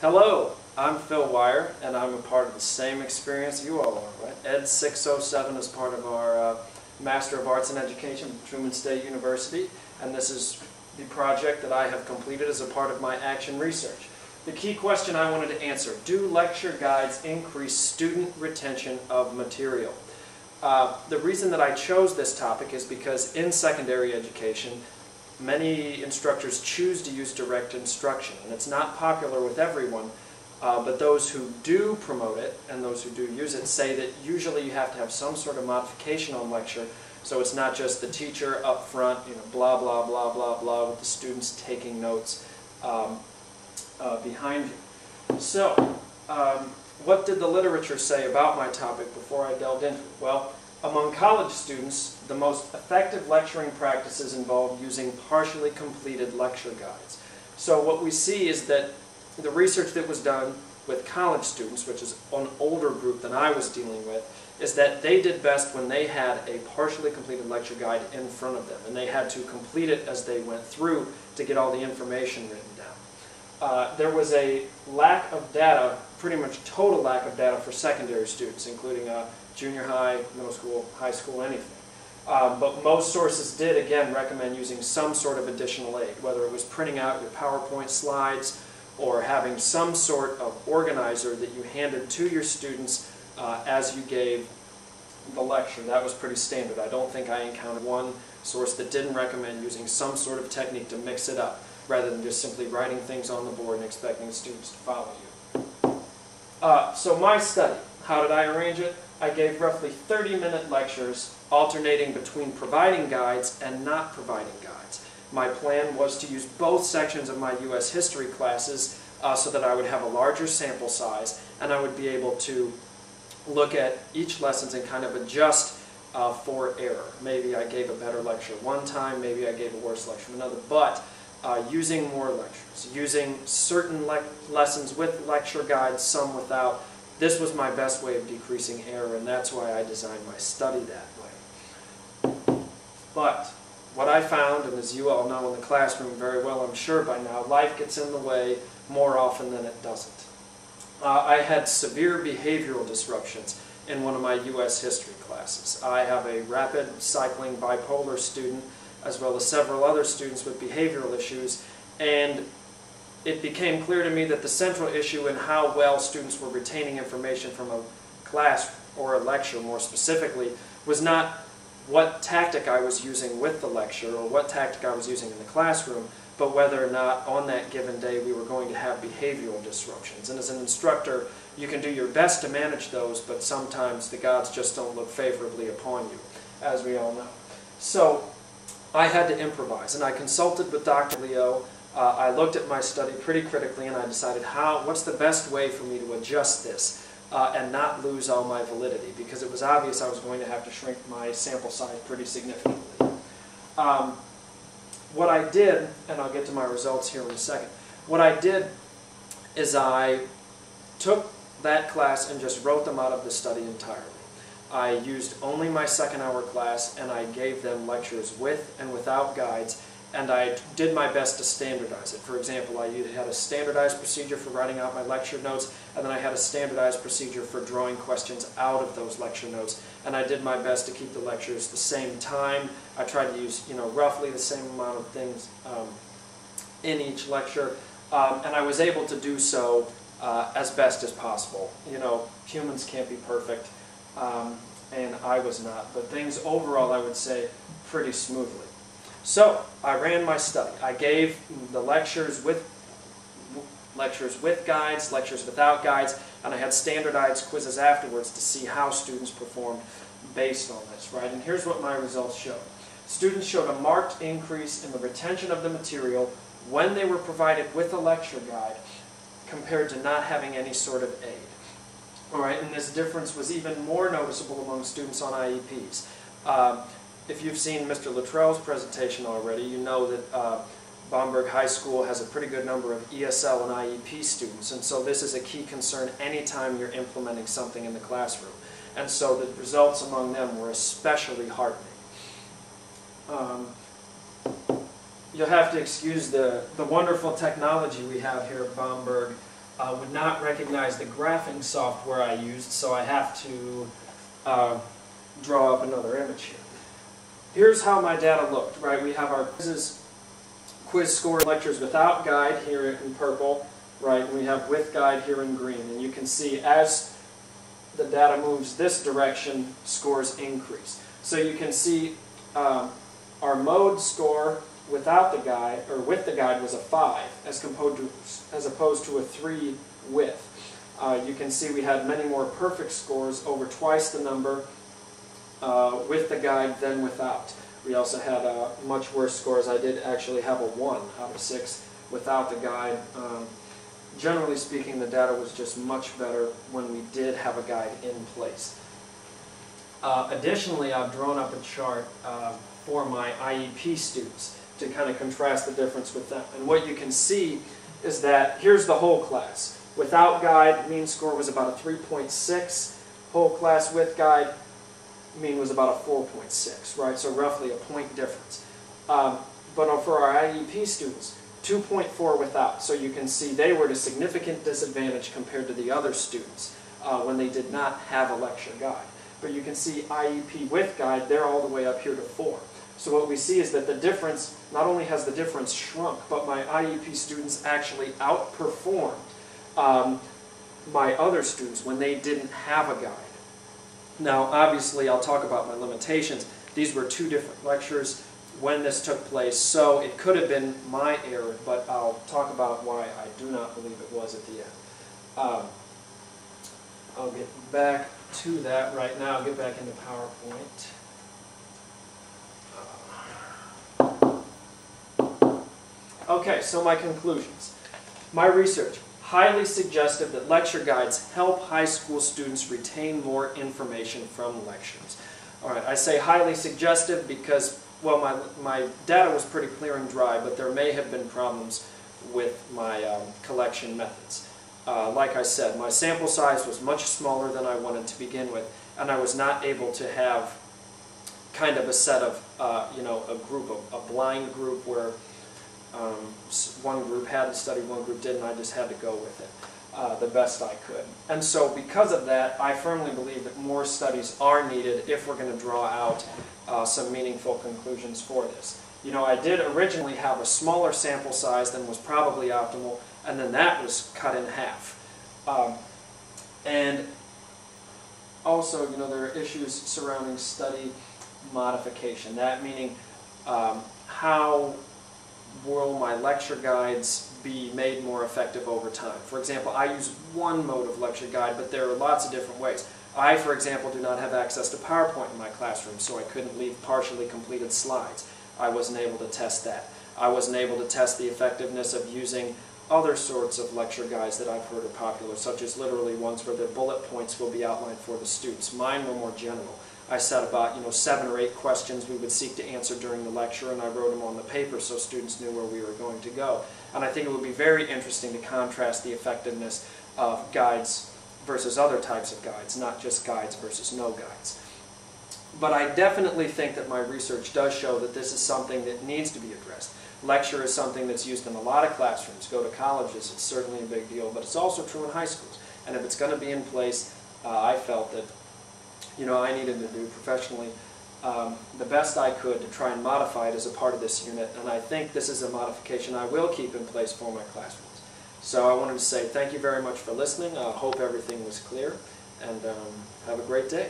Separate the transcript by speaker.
Speaker 1: Hello, I'm Phil Wire, and I'm a part of the same experience you all are, right? Ed 607 is part of our Master of Arts in Education from Truman State University, and this is the project that I have completed as a part of my action research. The key question I wanted to answer: do lecture guides increase student retention of material? The reason that I chose this topic is because in secondary education, many instructors choose to use direct instruction, and it's not popular with everyone, but those who do promote it and those who do use it say that usually you have to have some sort of modification on lecture, so it's not just the teacher up front, blah, blah, blah, blah, blah, with the students taking notes behind you. So, what did the literature say about my topic before I delved into it? Well, among college students, the most effective lecturing practices involve using partially completed lecture guides. So what we see is that the research that was done with college students, which is an older group than I was dealing with, is that they did best when they had a partially completed lecture guide in front of them, and they had to complete it as they went through to get all the information written down. There was a lack of data, pretty much total lack of data for secondary students, including junior high, middle school, high school, anything. But most sources did, again, recommend using some sort of additional aid, whether it was printing out your PowerPoint slides or having some sort of organizer that you handed to your students as you gave the lecture. That was pretty standard. I don't think I encountered one source that didn't recommend using some sort of technique to mix it up, rather than just simply writing things on the board and expecting students to follow you. So my study, how did I arrange it? I gave roughly 30-minute lectures alternating between providing guides and not providing guides. My plan was to use both sections of my U.S. history classes so that I would have a larger sample size and I would be able to look at each lesson and kind of adjust for error. Maybe I gave a better lecture one time, maybe I gave a worse lecture another, but using more lectures, using certain lessons with lecture guides, some without. This was my best way of decreasing error, and that's why I designed my study that way. But what I found, and as you all know in the classroom very well, I'm sure by now, life gets in the way more often than it doesn't. I had severe behavioral disruptions in one of my U.S. history classes. I have a rapid cycling bipolar student, as well as several other students with behavioral issues, and it became clear to me that the central issue in how well students were retaining information from a class or a lecture, more specifically, was not what tactic I was using with the lecture or what tactic I was using in the classroom, but whether or not on that given day we were going to have behavioral disruptions. And as an instructor, you can do your best to manage those, but sometimes the gods just don't look favorably upon you, as we all know. So I had to improvise, and I consulted with Dr. Leo. I looked at my study pretty critically, and I decided what's the best way for me to adjust this and not lose all my validity, because it was obvious I was going to have to shrink my sample size pretty significantly. What I did, and I'll get to my results here in a second, what I did is I took that class and just wrote them out of the study entirely. I used only my second-hour class, and I gave them lectures with and without guides, and I did my best to standardize it. For example, I had a standardized procedure for writing out my lecture notes, and then I had a standardized procedure for drawing questions out of those lecture notes. And I did my best to keep the lectures the same time. I tried to use, roughly the same amount of things in each lecture, and I was able to do so as best as possible. Humans can't be perfect, and I was not. But things overall, I would say, pretty smoothly. So, I ran my study. I gave the lectures with guides, lectures without guides, and I had standardized quizzes afterwards to see how students performed based on this, right? And here's what my results showed. Students showed a marked increase in the retention of the material when they were provided with a lecture guide compared to not having any sort of aid. All right, and this difference was even more noticeable among students on IEPs. If you've seen Mr. Luttrell's presentation already, you know that Baumberg High School has a pretty good number of ESL and IEP students, and so this is a key concern anytime you're implementing something in the classroom. And so the results among them were especially heartening. You'll have to excuse the wonderful technology we have here at Baumberg. would not recognize the graphing software I used, so I have to draw up another image here. Here's how my data looked, right? We have our quiz score lectures without guide here in purple, right? And we have with guide here in green. And you can see as the data moves this direction, scores increase. So you can see our mode score without the guide, or with the guide, was a 5 as opposed to a 3 with. You can see we had many more perfect scores, over twice the number with the guide than without. We also had much worse scores. I did actually have a 1 out of 6 without the guide. Generally speaking, the data was just much better when we did have a guide in place. Additionally, I've drawn up a chart for my IEP students to kind of contrast the difference with them. And what you can see is that here's the whole class. Without guide, mean score was about a 3.6. Whole class with guide, mean was about a 4.6, right? So roughly a point difference. But for our IEP students, 2.4 without. So you can see they were at a significant disadvantage compared to the other students when they did not have a lecture guide. But you can see IEP with guide, they're all the way up here to 4. So what we see is that the difference, not only has the difference shrunk, but my IEP students actually outperformed my other students when they didn't have a guide. Now, obviously, I'll talk about my limitations. These were 2 different lectures when this took place, so it could have been my error, but I'll talk about why I do not believe it was at the end. I'll get back to that right now. I'll get back into PowerPoint. Okay, so my conclusions. My research. Highly suggestive that lecture guides help high school students retain more information from lectures. All right, I say highly suggestive because, well, my data was pretty clear and dry, but there may have been problems with my collection methods. Like I said, my sample size was much smaller than I wanted to begin with, and I was not able to have kind of a set of, a group, a blind group where one group had to study, one group didn't. I just had to go with it the best I could. And so because of that, I firmly believe that more studies are needed if we're going to draw out some meaningful conclusions for this. You know, I did originally have a smaller sample size than was probably optimal, and then that was cut in half. And also, you know, there are issues surrounding study modification. That meaning, how will my lecture guides be made more effective over time? For example, I use one mode of lecture guide, but there are lots of different ways. I, for example, do not have access to PowerPoint in my classroom, so I couldn't leave partially completed slides. I wasn't able to test that. I wasn't able to test the effectiveness of using other sorts of lecture guides that I've heard are popular, such as literally ones where the bullet points will be outlined for the students. Mine were more general. I set about 7 or 8 questions we would seek to answer during the lecture, and I wrote them on the paper so students knew where we were going to go. And I think it would be very interesting to contrast the effectiveness of guides versus other types of guides, not just guides versus no guides. But I definitely think that my research does show that this is something that needs to be addressed. Lecture is something that's used in a lot of classrooms. Go to colleges, it's certainly a big deal, but it's also true in high schools. And if it's going to be in place, I felt that I needed to do professionally the best I could to try and modify it as a part of this unit, and I think this is a modification I will keep in place for my classrooms. So I wanted to say thank you very much for listening. I hope everything was clear, and have a great day.